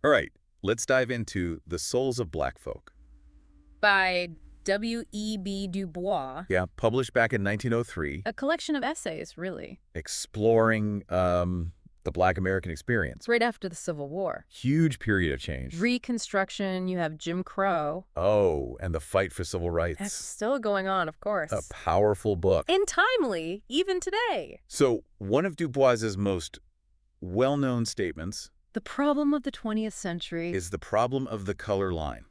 All right, let's dive into The Souls of Black Folk. By W.E.B. Du Bois. Yeah, published back in 1903, A collection of essays, really. exploring the Black American experience. Right after the Civil War. Huge period of change. Reconstruction, you have Jim Crow. Oh, and the fight for civil That's rights. still going on, of course. A powerful book. And timely, even today. So one of Du Bois's most well-known statements The problem of the 20th century. is the problem of the color line.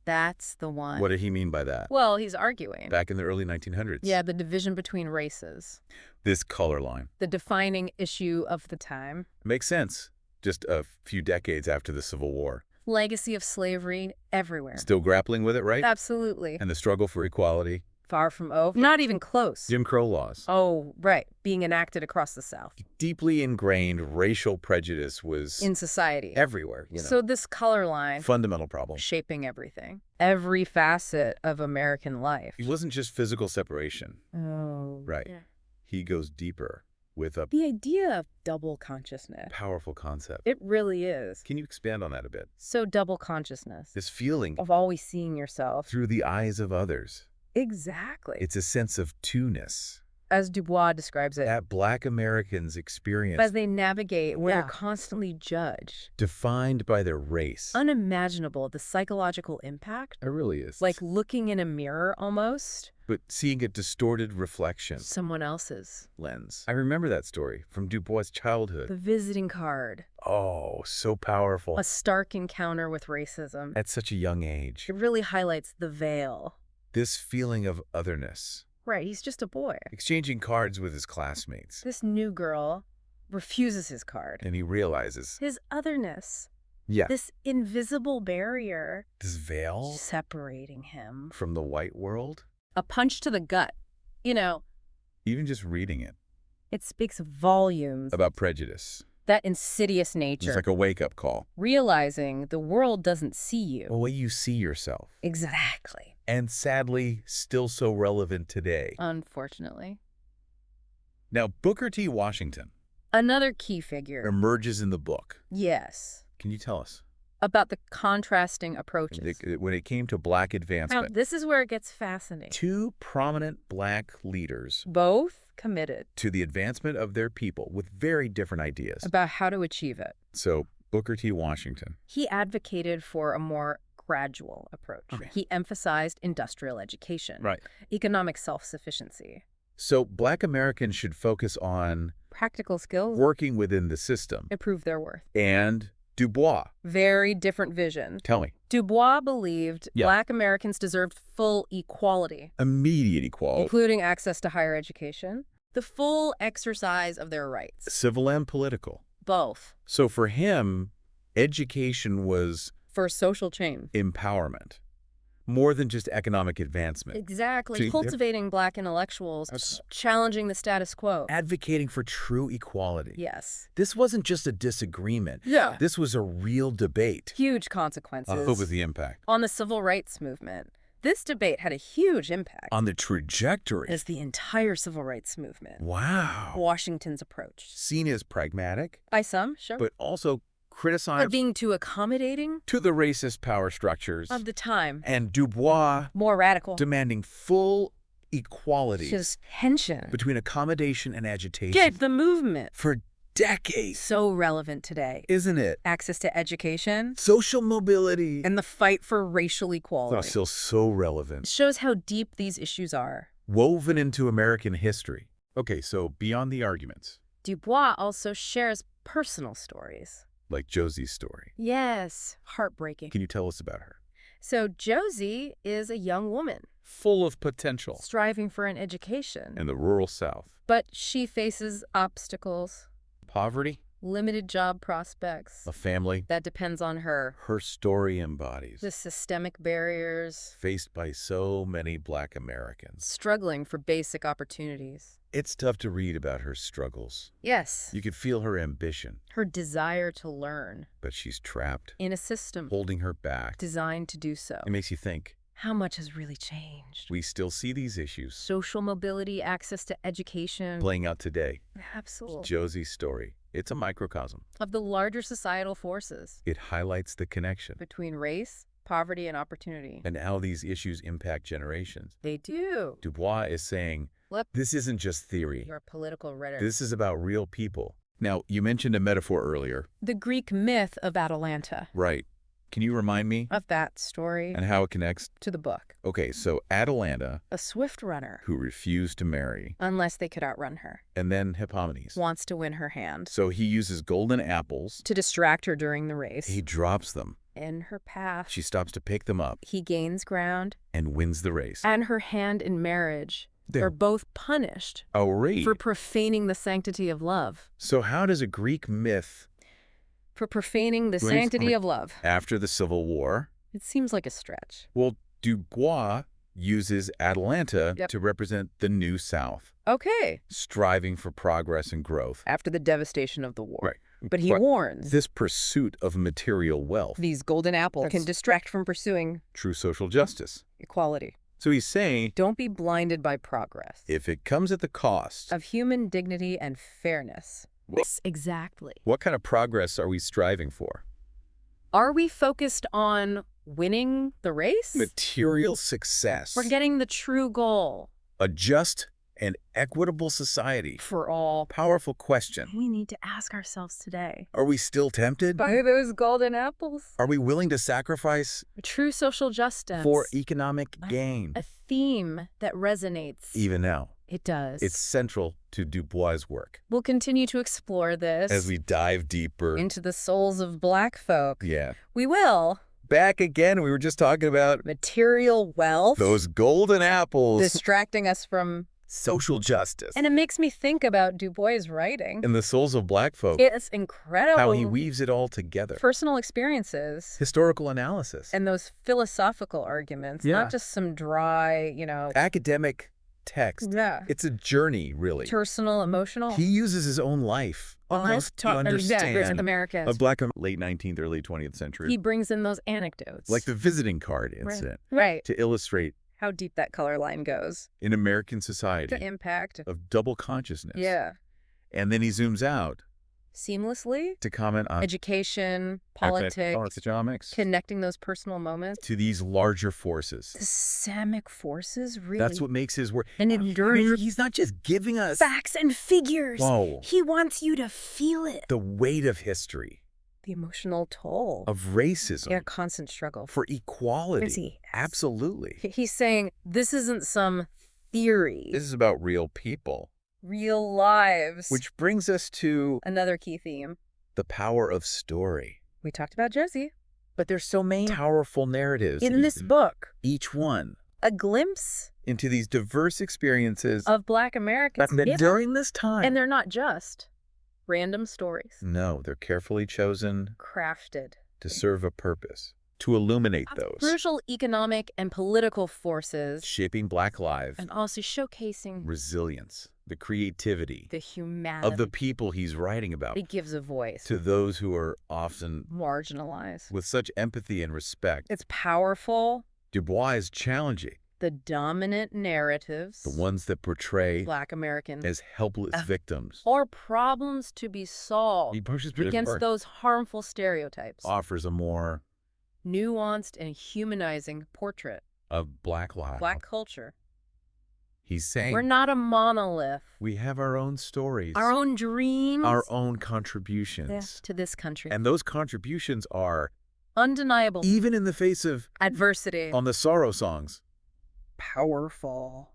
That's the one. What did he mean by that? Well, he's arguing. Back in the early 1900s. Yeah, the division between races. This color line. The defining issue of the time. Makes sense. Just a few decades after the Civil War. Legacy of slavery everywhere. Still grappling with it, right? Absolutely. And the struggle for equality. Far from over. Not even close. Jim Crow laws. Oh, right. Being enacted across the South. Deeply ingrained racial prejudice was In society. everywhere, you know. So this color line, Fundamental problem. shaping everything. Every facet of American life. It wasn't just physical separation. Oh. Right. Yeah. He goes deeper with a The idea of double consciousness. powerful concept. It really is. Can you expand on that a bit? So double consciousness. This feeling Of always seeing yourself. through the eyes of others. Exactly. It's a sense of two-ness As Du Bois describes it. that Black Americans experience, As they navigate where Yeah. they're constantly judged. defined by their race. Unimaginable, the psychological impact. It really is. Like looking in a mirror almost. But seeing a distorted reflection Someone else's. lens. I remember that story from Du Bois' childhood. The visiting card. Oh, so powerful. A stark encounter with racism. At such a young age. It really highlights the veil. This feeling of otherness. Right, he's just a boy. Exchanging cards with his classmates. This new girl refuses his card. And he realizes, His otherness. yeah, This invisible barrier this veil separating him. from the white world, A punch to the gut. You know, even just reading it, it speaks volumes. about prejudice. That insidious nature. It's like a wake-up call. Realizing the world doesn't see you. The way you see yourself. Exactly. And sadly, still so relevant today. Unfortunately. Now, Booker T. Washington Another key figure. emerges in the book. Yes. Can you tell us? About the contrasting approaches. When it came to Black Now, advancement, this is where it gets fascinating. two prominent Black leaders Both committed to the advancement of their people with very different ideas. about how to achieve it. So, Booker T. Washington. He advocated for a more gradual approach. Okay. He emphasized industrial education, Right. economic self-sufficiency, So, Black Americans should focus on practical skills, working within the system. improve their worth. And Du Bois. Very different vision. Tell me. Du Bois believed Yeah. Black Americans deserved full equality, Immediate equality. including access to higher education, the full exercise of their rights. Civil and political. Both. So, for him, education was For social change. empowerment, more than just economic advancement. Exactly. See, Cultivating Black intellectuals, That's- challenging the status quo. Advocating for true equality. Yes. This wasn't just a disagreement. Yeah. This was a real debate. Huge consequences. What was the impact? On the civil rights movement. This debate had a huge impact. On the trajectory. As the entire civil rights movement. Wow. Washington's approach. Seen as pragmatic, By some, sure. but also But criticized being too accommodating to the racist power structures. of the time. And Du Bois More radical. demanding full equality Just tension. between accommodation and agitation. Get the movement. For decades. So relevant today. Isn't it? Access to education Social mobility. and the fight for racial equality. It's still so It relevant. shows how deep these issues are. Woven into American history. Okay, so beyond the arguments, Du Bois also shares personal stories. like Josie's story. Yes, heartbreaking. Can you tell us about her? So Josie is a young woman Full of potential. striving for an education, In the rural South. but she faces obstacles, Poverty, limited job prospects. a family. That depends on her. Her story embodies. The systemic barriers, Faced by so many Black Americans. struggling for basic opportunities. It's tough to read about her struggles. Yes, You could feel her ambition, her desire to learn but she's trapped, in a system holding her back. designed to do so. It makes you think, How much has really changed? we still see these issues Social mobility, access to education. playing out today. Absolutely. Josie's story It's a microcosm. of the larger societal forces It highlights the connection between race, poverty, and opportunity. and how these issues impact generations. They do. Du Bois is saying, Flip this isn't just theory. your political rhetoric. This is about real people. Now, you mentioned a metaphor earlier. The Greek myth of Atalanta, Right. Can you remind me of that story and how it connects? to the book. Okay, so Atalanta, A swift runner, who refused to marry, unless they could outrun her, and then Hippomenes. wants to win her hand. So he uses golden apples. To distract her during the race. He drops them. In her path. She stops to pick them up He gains ground. and wins the race. And her hand in marriage. There. Are both punished Oh, read. for profaning the sanctity of love. So how does a Greek myth, For profaning the Wait, sanctity wait. of love. after the Civil War, It seems like a stretch. well, Du Bois uses Atalanta Yep. to represent the New South, Okay. striving for progress and growth. After the devastation of the war. Right. But he But warns this pursuit of material wealth, these golden apples can distract from pursuing true social justice. equality. So he's saying, Don't be blinded by progress. if it comes at the cost, Of human dignity and fairness. What? Exactly. what kind of progress are we striving for? Are we focused on winning the race? Material success. We're getting the true goal A just and equitable society. for all. Powerful question. We need to ask ourselves today. Are we still tempted? Buy those golden apples. Are we willing to sacrifice True social justice. for economic gain? A theme that resonates. Even now, It does. it's central to Du Bois' work. We'll continue to explore this As we dive deeper. into the souls of Black folk. Yeah. We will. Back again, we were just talking about Material wealth. those golden apples. Distracting us from. Social justice. And it makes me think about Du Bois' writing. And the souls of Black folk. It's incredible. How he weaves it all together. Personal experiences. Historical analysis. And those philosophical arguments. Yeah. Not just some dry, Academic text. Yeah. It's a journey, really. Personal, emotional. He uses his own life almost to understand America. a Black late 19th, early 20th century. He brings in those anecdotes. Like the visiting card incident. Right. To illustrate How deep that color line goes. in American society The impact. of double consciousness. Yeah. And then he zooms out Seamlessly. to comment on Education, politics, economics, connecting those personal moments. to these larger forces. The systemic forces, really. That's what makes his work. And enduring He's not just giving us facts and figures. Whoa. He wants you to feel it. the weight of history, The emotional toll. of racism, Yeah, constant struggle. for equality. Is he? Absolutely. He's saying this isn't some theory. This is about real people. Real lives. Which brings us to Another key theme. the power of story. We talked about Josie. But there's so many powerful narratives In this book, each one a glimpse into these diverse experiences of Black Americans. that Yeah. during this time. And they're not just random stories. No, they're carefully chosen Crafted. to serve a purpose, to illuminate those, Crucial economic and political forces. shaping Black lives, And also showcasing resilience, the creativity the humanity. of the people he's writing about, It gives a voice. to those who are often Marginalized. with such empathy and respect. It's powerful. Du Bois is challenging The dominant narratives. the ones that portray Black American. as helpless victims. Or problems to be solved He pushes against those harmful stereotypes. offers a more Nuanced and humanizing portrait. of Black life. Black culture. He's saying We're not a monolith. we have our own stories, Our own dreams. our own contributions. to this country. And those contributions are, Undeniable. even in the face of, Adversity. on the sorrow songs, Powerful.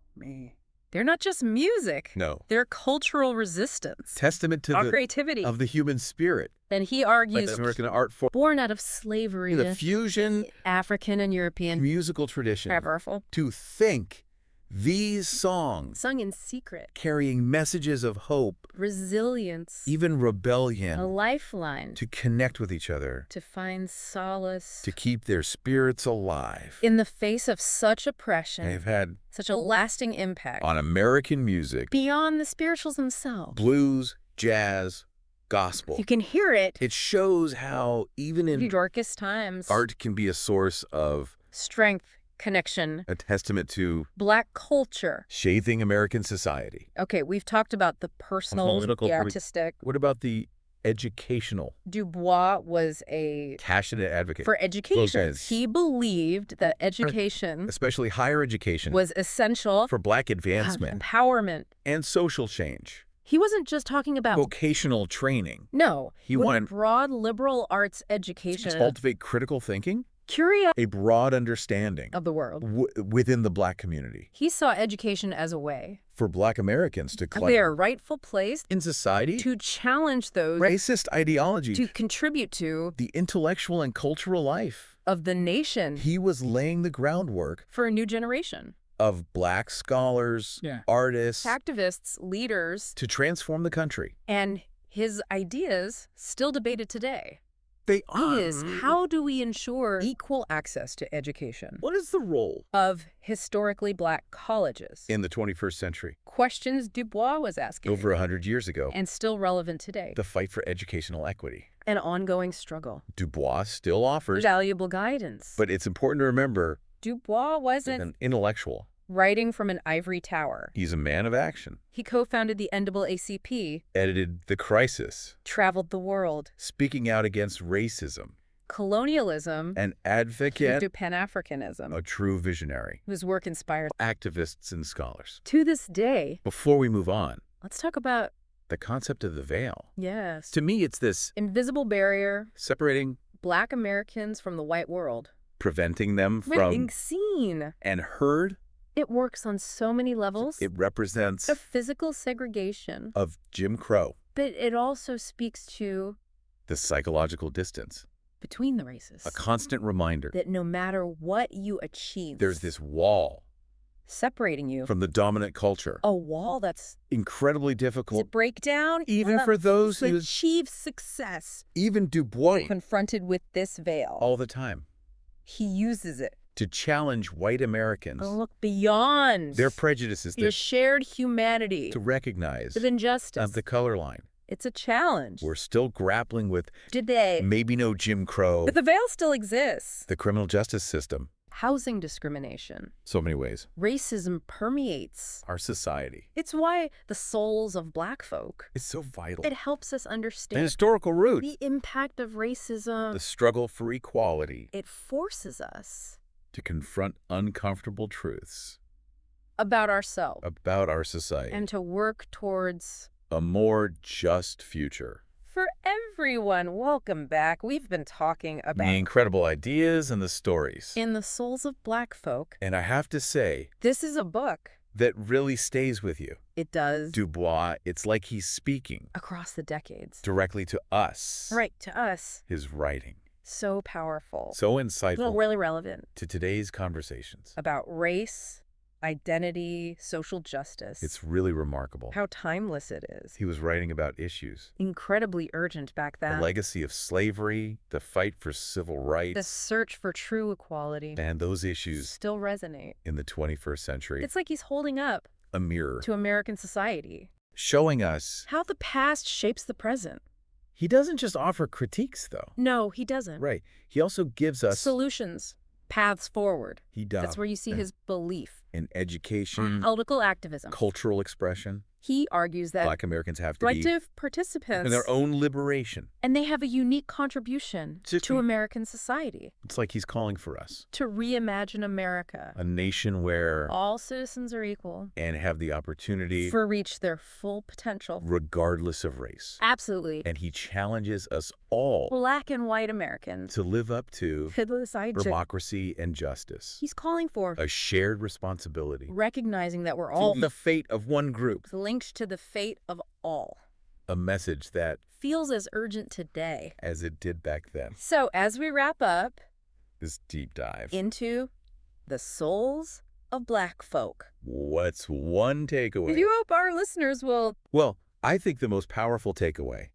They're not just music. no, They're cultural resistance. testament to Our the creativity. of the human spirit, And he like argues, the American art form, born out of slavery, the fusion African and European. musical tradition, Powerful. to think these songs Sung in secret. carrying messages of hope, Resilience. even A rebellion, lifeline. to connect with each other, To find solace. to keep their spirits alive. In the face of such oppression. They've had Such a lasting impact. on American music, Beyond the spirituals themselves. blues, jazz, gospel. You can hear it. It shows how even The in darkest times. art can be a source of Strength. Connection. a testament to Black culture. shaping American society. Okay, we've talked about the personal, Political, the artistic. What about the educational. Du Bois was a Passionate advocate. for education. Both He believed that education especially higher education was essential for Black advancement empowerment. and social change. He wasn't just talking about Vocational training. no. He with wanted broad liberal arts to education, cultivate critical thinking, curiosity a broad understanding of the world. within the Black community. He saw education as a way For Black Americans to of claim their rightful place in society, to challenge those, racist ideology, to contribute to the intellectual and cultural life of the nation he was laying the groundwork for a new generation. of Black scholars, artists, Activists, leaders, to transform the country. and his ideas still debated today They is how do we ensure equal access to education What is the role of historically Black colleges? in the 21st century? Questions Du Bois was asking. Over 100 years ago, And still relevant today. the fight for educational equity. An ongoing struggle. Du Bois still offers, Valuable guidance. but it's important to remember, Du Bois wasn't an intellectual. writing from an ivory tower. He's a man of action. He co-founded the NAACP, Edited The Crisis, traveled the world, speaking out against racism, colonialism, an advocate, to Pan-Africanism, a true visionary, whose work inspired. activists and scholars. To this day, Before we move on, let's talk about, the concept of the veil. yes, To me, it's this invisible barrier, separating, Black Americans from the white world. preventing them Being from seen. and heard. It works on so many levels It represents of physical segregation, of Jim Crow, but it also speaks to the psychological distance, between the races. a constant reminder That no matter what you achieve, there's this wall separating you from the dominant culture. a wall that's Incredibly to difficult, break down even for those to who, achieve success. even Du Bois, Confronted with this veil, all the time, he uses it to challenge white Americans, to look beyond their prejudices, your shared humanity, to recognize with injustice. the color line. It's a challenge. We're still grappling with Today, maybe no Jim Crow, but the veil still exists. the criminal justice system, Housing discrimination, so many ways, racism permeates. our society. It's why the souls of Black folk, It's so vital. it helps us The understand historical root, the impact of racism. the struggle for equality, It forces us to confront uncomfortable truths about ourselves about our society, and to work towards a more just future. for everyone. Welcome back. We've been talking The about incredible ideas and the stories. In the Souls of Black Folk. And I have to say, This is a book. that really stays with you. It does. Du Bois, it's like he's speaking Across the decades. directly to us. Right, to us. His writing. So powerful. So insightful Really relevant. to today's conversations. About race, identity, social justice. It's really remarkable. How timeless it is. He was writing about issues. Incredibly urgent back then. The legacy of slavery, the fight for civil rights, The search for true equality. and those issues Still resonate. in the 21st century. It's like he's holding up A mirror, to American society showing us how the past shapes the present. he doesn't just offer critiques, though. No, he doesn't. Right. He also gives us Solutions, paths forward. He does. That's where you see his belief. In education, Political activism. cultural expression, He argues that Black Americans have to right be to participants, in their own liberation. and they have a unique contribution to American society. It's like he's calling for us. To reimagine America. A nation where All citizens are equal. and have the opportunity For reach their full potential. regardless of race. Absolutely. And he challenges us all Black and white Americans. to live up to democracy and justice. He's calling for A shared responsibility. recognizing that we're all The fate of one group. linked to the fate of all. A message that, Feels as urgent today. as it did back then, So as we wrap up this deep dive. into the souls of Black folk, What's one takeaway? you hope our listeners will, Well, I think the most powerful takeaway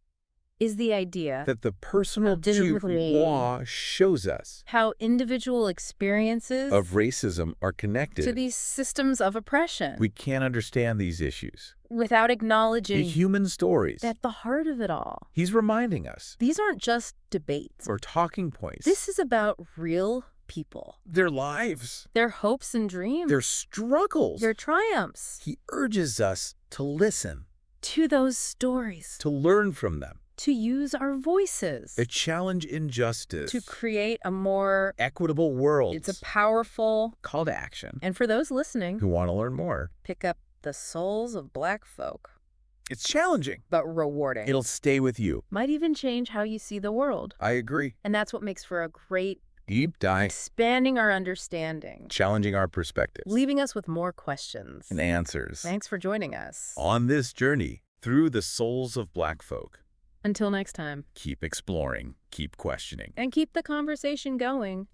is the idea that the personal Du Bois shows us how individual experiences of racism are to connected. these systems of oppression We can't understand these issues. without The acknowledging human stories. at the heart of it all. He's reminding us, These aren't just debates. or talking points. This is about real people, Their lives, their hopes and dreams, their struggles. their triumphs, He urges us to listen, to those stories. to learn from them, to use our voices, that challenge injustice, to create a more equitable world. It's a powerful call to action. And for those listening Who want to learn more? pick up The Souls of Black Folk. It's challenging. But rewarding. It'll stay with you. Might even change how you see the world. I agree. And that's what makes for a great Deep dive. expanding our understanding. Challenging our perspectives. Leaving us with more questions. And answers. Thanks for joining us. On this journey through the souls of Black folk. Until next time. Keep exploring. Keep questioning. And keep the conversation going.